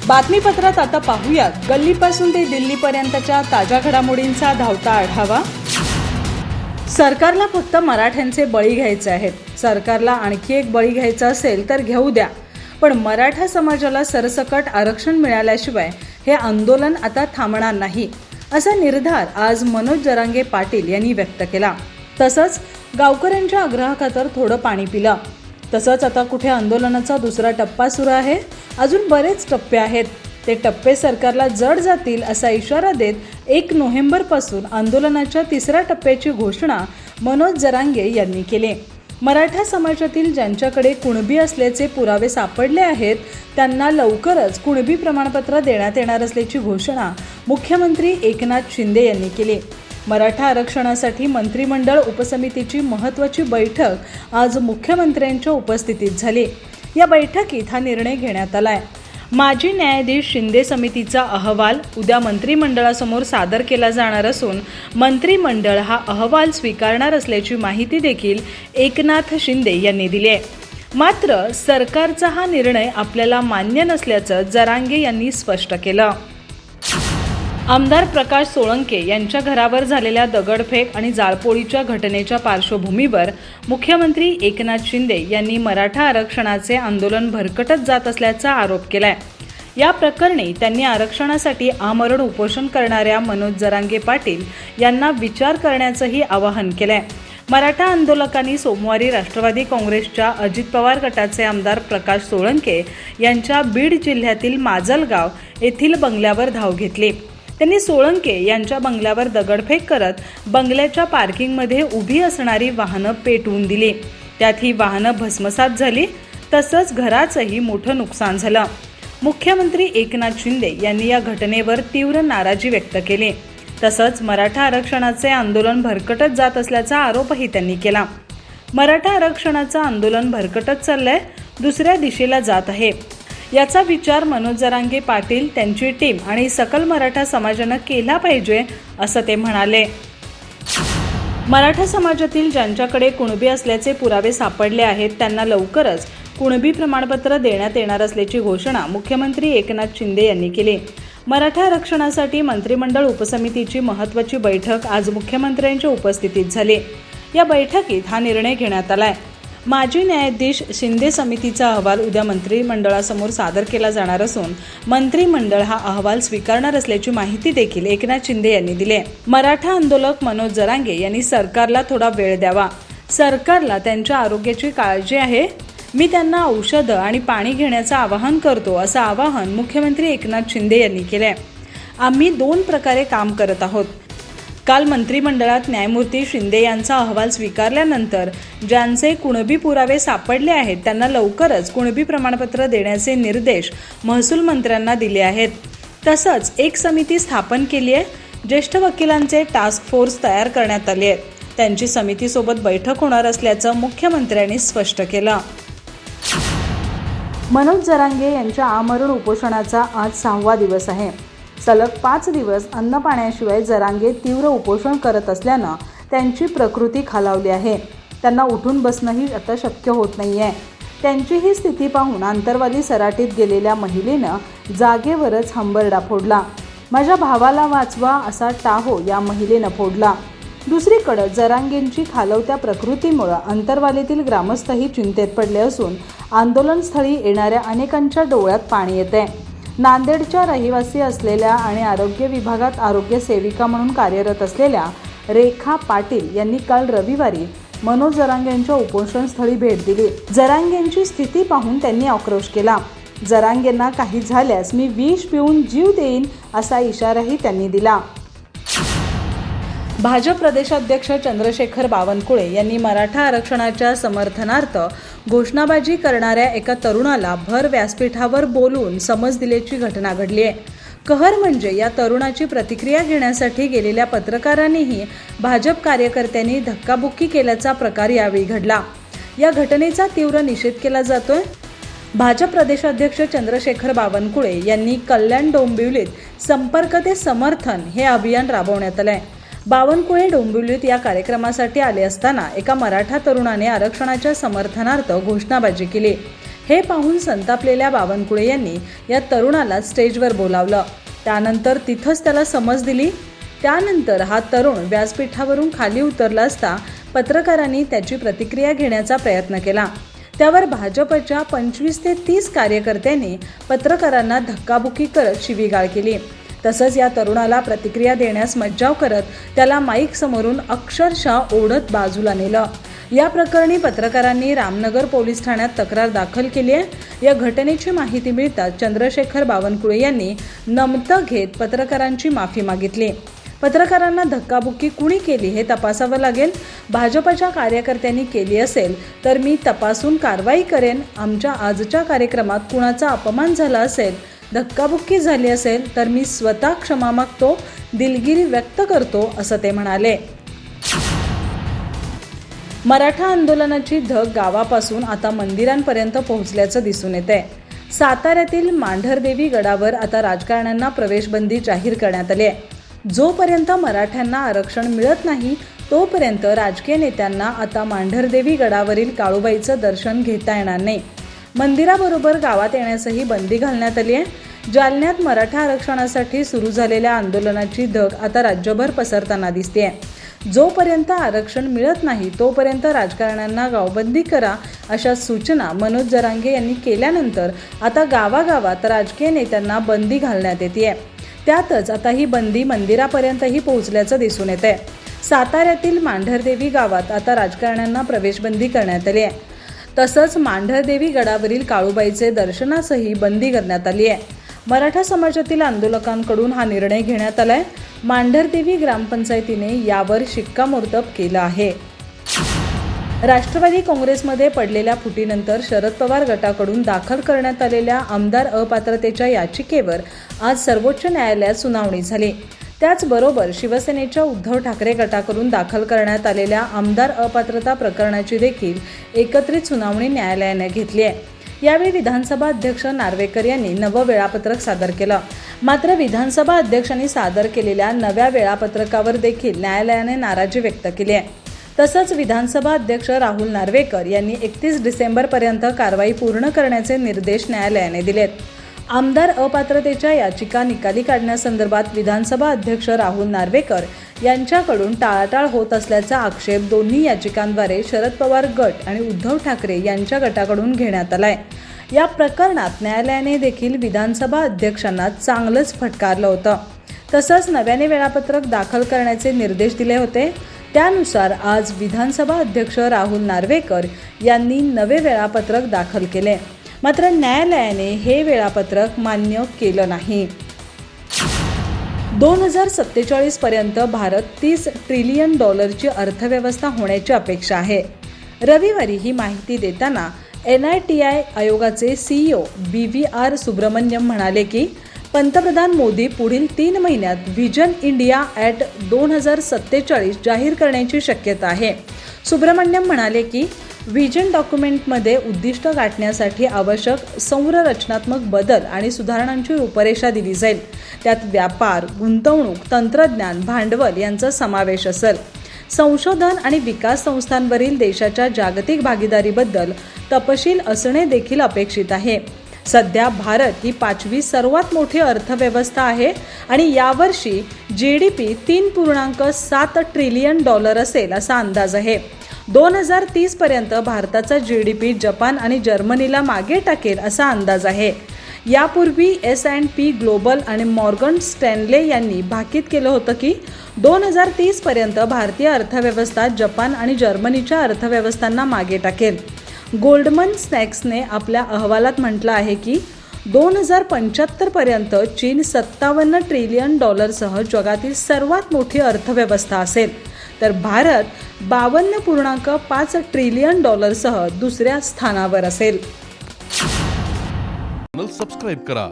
बातमीपत्रात आता पाहूयात गल्लीपासून ते दिल्लीपर्यंतच्या ताज्या घडामोडींचा धावता आढावा। सरकारला फक्त मराठ्यांचे बळी घ्यायचे आहेत। सरकारला आणखी एक बळी घ्यायचा असेल तर घेऊ द्या, पण मराठा समाजाला सरसकट आरक्षण मिळाल्याशिवाय हे आंदोलन आता थांबणार नाही, असा निर्धार आज मनोज जरांगे पाटील यांनी व्यक्त केला। तसंच गावकऱ्यांच्या आग्रहाखातर थोडं पाणी पिलं। तसंच आता कुठे आंदोलनाचा दुसरा टप्पा सुरू आहे, अजून बरेच टप्पे आहेत, ते टप्पे सरकारला जड जातील असा इशारा देत 1 नोव्हेंबरपासून आंदोलनाच्या तिसऱ्या टप्प्याची घोषणा मनोज जरांगे यांनी केली। मराठा समाजातील ज्यांच्याकडे कुणबी असल्याचे पुरावे सापडले आहेत त्यांना लवकरच कुणबी प्रमाणपत्र देण्यात येणार असल्याची घोषणा मुख्यमंत्री एकनाथ शिंदे यांनी केली। मराठा आरक्षणासाठी मंत्रिमंडळ उपसमितीची महत्त्वाची बैठक आज मुख्यमंत्र्यांच्या उपस्थितीत झाली। या बैठकीत हा निर्णय घेण्यात आलाय। माजी न्यायाधीश शिंदे समितीचा अहवाल उद्या मंत्रिमंडळासमोर सादर केला जाणार असून मंत्रिमंडळ हा अहवाल स्वीकारणार असल्याची माहिती देखील एकनाथ शिंदे यांनी दिली आहे। मात्र सरकारचा हा निर्णय आपल्याला मान्य नसल्याचं जरांगे यांनी स्पष्ट केलं। आमदार प्रकाश सोळंके यांच्या घरावर झालेल्या दगडफेक आणि जाळपोळीच्या घटनेच्या पार्श्वभूमीवर मुख्यमंत्री एकनाथ शिंदे यांनी मराठा आरक्षणाचे आंदोलन भरकटत जात असल्याचा आरोप केलाय। या प्रकरणी त्यांनी आरक्षणासाठी आमरण उपोषण करणाऱ्या मनोज जरांगे पाटील यांना विचार करण्याचंही आवाहन केलंय। मराठा आंदोलकांनी सोमवारी राष्ट्रवादी काँग्रेसच्या अजित पवार गटाचे आमदार प्रकाश सोळंके यांच्या बीड जिल्ह्यातील माजलगाव येथील बंगल्यावर धाव घेतली। त्यांनी सोळंके यांच्या बंगल्यावर दगडफेक करत बंगल्याच्या पार्किंगमध्ये उभी असणारी वाहनं पेटवून दिली। त्यात ही वाहनं भस्मसात झाली, तसंच घराचंही मोठं नुकसान झालं। मुख्यमंत्री एकनाथ शिंदे यांनी या घटनेवर तीव्र नाराजी व्यक्त केली। तसंच मराठा आरक्षणाचे आंदोलन भरकटत जात असल्याचा आरोपही त्यांनी केला। मराठा आरक्षणाचं आंदोलन भरकटत चाललंय, दुसऱ्या दिशेला जात आहे, याचा विचार मनोज जरांगे पाटील, त्यांची टीम आणि सकल मराठा समाजानं केला पाहिजे, असं ते म्हणाले। मराठा समाजातील ज्यांच्याकडे कुणबी असल्याचे पुरावे सापडले आहेत त्यांना लवकरच कुणबी प्रमाणपत्र देण्यात येणार असल्याची घोषणा मुख्यमंत्री एकनाथ शिंदे यांनी केली। मराठा आरक्षणासाठी मंत्रिमंडळ उपसमितीची महत्त्वाची बैठक आज मुख्यमंत्र्यांच्या उपस्थितीत झाली। या बैठकीत हा निर्णय घेण्यात आलाय। माजी न्यायाधीश शिंदे समितीचा अहवाल उद्या मंत्रिमंडळासमोर सादर केला जाणार असून मंत्रिमंडळ हा अहवाल स्वीकारणार असल्याची माहिती देखील एकनाथ शिंदे यांनी दिली आहे। मराठा आंदोलक मनोज जरांगे यांनी सरकारला थोडा वेळ द्यावा, सरकारला त्यांच्या आरोग्याची काळजी आहे, मी त्यांना औषधं आणि पाणी घेण्याचं आवाहन करतो, असं आवाहन मुख्यमंत्री एकनाथ शिंदे यांनी केलंय। आम्ही 2 प्रकारे काम करत आहोत। काल मंत्रिमंडळात न्यायमूर्ती शिंदे यांचा अहवाल स्वीकारल्यानंतर ज्यांचे कुणबी पुरावे सापडले आहेत त्यांना लवकरच कुणबी प्रमाणपत्र देण्याचे निर्देश महसूल मंत्र्यांना दिले आहेत। तसंच एक समिती स्थापन केली आहे। ज्येष्ठ वकिलांचे टास्क फोर्स तयार करण्यात आले आहेत। त्यांची समितीसोबत बैठक होणार असल्याचं मुख्यमंत्र्यांनी स्पष्ट केलं। मनोज जरांगे यांच्या आमरण उपोषणाचा आज 6वा दिवस आहे। सलग 5 दिवस अन्न पाण्याशिवाय जरांगे तीव्र उपोषण करत असल्यानं त्यांची प्रकृती खालावली आहे। त्यांना उठून बसणंही आता शक्य होत नाहीये। त्यांची ही स्थिती पाहून आंतरवाली सराटीत गेलेल्या महिलेनं जागेवरच हंबरडा फोडला। माझ्या भावाला वाचवा असा टाहो या महिलेनं फोडला। दुसरीकडे जरांगेंची खालवत्या प्रकृतीमुळे अंतरवालीतील ग्रामस्थही चिंतेत पडले असून आंदोलनस्थळी येणाऱ्या अनेकांच्या डोळ्यात पाणी येते। नांदेडच्या रहिवासी असलेल्या आणि आरोग्य विभागात आरोग्य सेविका म्हणून कार्यरत असलेल्या रेखा पाटील यांनी काल रविवारी मनोज जरांगेंच्या उपोषणस्थळी भेट दिली। जरांगेंची स्थिती पाहून त्यांनी आक्रोश केला। जरांगेंना काही झाल्यास मी विष पिऊन जीव देईन असा इशाराही त्यांनी दिला। भाजप प्रदेशाध्यक्ष चंद्रशेखर बावनकुळे यांनी मराठा आरक्षणाच्या समर्थनार्थ घोषणाबाजी करणाऱ्या एका तरुणाला भर व्यासपीठावर बोलून समज दिल्याची घटना घडली आहे। कहर म्हणजे या तरुणाची प्रतिक्रिया घेण्यासाठी गेलेल्या पत्रकारांनीही भाजप कार्यकर्त्यांनी धक्काबुक्की केल्याचा प्रकार यावेळी घडला। या घटनेचा तीव्र निषेध केला जातोय। भाजप प्रदेशाध्यक्ष चंद्रशेखर बावनकुळे यांनी कल्याण डोंबिवलीत संपर्क ते समर्थन हे अभियान राबवण्यात आलंय। बावनकुळे डोंबिवलीत या कार्यक्रमासाठी आले असताना एका मराठा तरुणाने आरक्षणाच्या समर्थनार्थ घोषणाबाजी केली। हे पाहून संतापलेल्या बावनकुळे यांनी या तरुणाला स्टेजवर बोलावलं. त्यानंतर तिथंच त्याला समज दिली. त्यानंतर हा तरुण व्यासपीठावरून खाली उतरला असता पत्रकारांनी त्याची प्रतिक्रिया घेण्याचा प्रयत्न केला. त्यावर भाजपच्या 25 ते 30 कार्यकर्त्यांनी पत्रकारांना धक्काबुक्की करत शिवीगाळ केली. तसंच या तरुणाला प्रतिक्रिया देण्यास मज्जाव करत त्याला माईक समोरून अक्षरशः ओढत बाजूला नेलं. या प्रकरणी पत्रकारांनी रामनगर पोलीस ठाण्यात तक्रार दाखल केली आहे. या घटनेची माहिती मिळताच चंद्रशेखर बावनकुळे यांनी नमतं घेत पत्रकारांची माफी मागितली. पत्रकारांना धक्काबुक्की कुणी केली हे तपासावं लागेल. भाजपच्या कार्यकर्त्यांनी केली असेल तर मी तपासून कारवाई करेन. आमच्या आजच्या कार्यक्रमात कुणाचा अपमान झाला असेल, धक्काबुक्की झाली असेल तर मी स्वतः क्षमा मागतो, दिलगिरी व्यक्त करतो, असं ते म्हणाले. मराठा आंदोलनाची धग गावापासून आता मंदिरांपर्यंत पोहोचल्याचं दिसून येतंय. साताऱ्यातील मांढरदेवी गडावर आता राजकारण्यांना प्रवेशबंदी जाहीर करण्यात आली आहे. जोपर्यंत मराठ्यांना आरक्षण मिळत नाही तोपर्यंत राजकीय नेत्यांना आता मांढरदेवी गडावरील काळूबाईचं दर्शन घेता येणार नाही. मंदिराबरोबर गावात येण्यासही बंदी घालण्यात आली आहे. जालन्यात मराठा आरक्षणासाठी सुरू झालेल्या आंदोलनाची धग आता राज्यभर पसरताना दिसते. जोपर्यंत आरक्षण मिळत नाही तोपर्यंत राजकारण्यांना गावबंदी करा अशा सूचना मनोज जरांगे यांनी केल्यानंतर आता गावागावात राजकीय नेत्यांना बंदी घालण्यात येते. त्यातच आता ही बंदी मंदिरापर्यंतही पोहोचल्याचं दिसून येतंय. साताऱ्यातील मांढरदेवी गावात आता राजकारण्यांना प्रवेशबंदी करण्यात आली आहे. तसंच मांढरदेवी गडावरील काळूबाईचे दर्शनासही बंदी करण्यात आली आहे. मराठा समाजातील आंदोलकांकडून हा निर्णय घेण्यात आलाय. मांढरदेवी ग्रामपंचायतीने यावर शिक्कामोर्तब केलं आहे. राष्ट्रवादी काँग्रेसमध्ये पडलेल्या फुटीनंतर शरद पवार गटाकडून दाखल करण्यात आलेल्या आमदार अपात्रतेच्या याचिकेवर आज सर्वोच्च न्यायालयात सुनावणी झाली. त्याचबरोबर शिवसेनेच्या उद्धव ठाकरे गटाकडून दाखल करण्यात आलेल्या आमदार अपात्रता प्रकरणाची देखील एकत्रित सुनावणी न्यायालयाने घेतली आहे. यावेळी विधानसभा अध्यक्ष नार्वेकर यांनी नवं वेळापत्रक सादर केलं. मात्र विधानसभा अध्यक्षांनी सादर केलेल्या नव्या वेळापत्रकावर देखील न्यायालयाने नाराजी व्यक्त केली आहे. तसंच विधानसभा अध्यक्ष राहुल नार्वेकर यांनी 31 डिसेंबरपर्यंत कारवाई पूर्ण करण्याचे निर्देश न्यायालयाने दिलेत. आमदार अपात्रतेच्या याचिका निकाली काढण्यासंदर्भात विधानसभा अध्यक्ष राहुल नार्वेकर यांच्याकडून टाळाटाळ होत असल्याचा आक्षेप दोन्ही याचिकांद्वारे शरद पवार गट आणि उद्धव ठाकरे यांच्या गटाकडून घेण्यात आलाय. या प्रकरणात न्यायालयाने देखील विधानसभा अध्यक्षांना चांगलंच फटकारलं होतं. तसंच नव्याने वेळापत्रक दाखल करण्याचे निर्देश दिले होते. त्यानुसार आज विधानसभा अध्यक्ष राहुल नार्वेकर यांनी नवे वेळापत्रक दाखल केले. मात्र न्यायालयाने हे वेळापत्रक मान्य केलं नाही. 2047 पर्यंत भारत $30 ट्रिलियन अर्थव्यवस्था होण्याची अपेक्षा आहे. रविवारी ही माहिती देताना NITI आयोगाचे CEO BVR सुब्रमण्यम म्हणाले की पंतप्रधान मोदी पुढील 3 महिन्यात व्हिजन इंडिया ॲट 2047 जाहीर करण्याची शक्यता आहे. सुब्रमण्यम म्हणाले की व्हिजन डॉक्युमेंटमध्ये उद्दिष्ट गाठण्यासाठी आवश्यक संरचनात्मक बदल आणि सुधारणांची रूपरेषा दिली जाईल. त्यात व्यापार, गुंतवणूक, तंत्रज्ञान, भांडवल यांचा समावेश असेल. संशोधन आणि विकास संस्थांवरील देशाच्या जागतिक भागीदारीबद्दल तपशील असणे देखील अपेक्षित आहे. सध्या भारत ही 5वी सर्वात मोठी अर्थव्यवस्था आहे आणि यावर्षी GDP $3.7 ट्रिलियन असेल असा अंदाज आहे. 2030 पर्यंत भारताचा GDP जपान आणि जर्मनीला मागे टाकेल असा अंदाज आहे. यापूर्वी S&P ग्लोबल आणि मॉर्गन स्टॅनले यांनी भाकीत केलं होतं की 2030 पर्यंत भारतीय अर्थव्यवस्था जपान आणि जर्मनीच्या अर्थव्यवस्थांना मागे टाकेल. गोल्डमन सॅक्सने आपल्या अहवालात म्हटलं आहे की 2075 पर्यंत चीन $57 ट्रिलियन जगातील सर्वात मोठी अर्थव्यवस्था असेल, तर भारत $52.5 ट्रिलियन दुसऱ्या स्थानावर असेल. सबस्क्राइब करा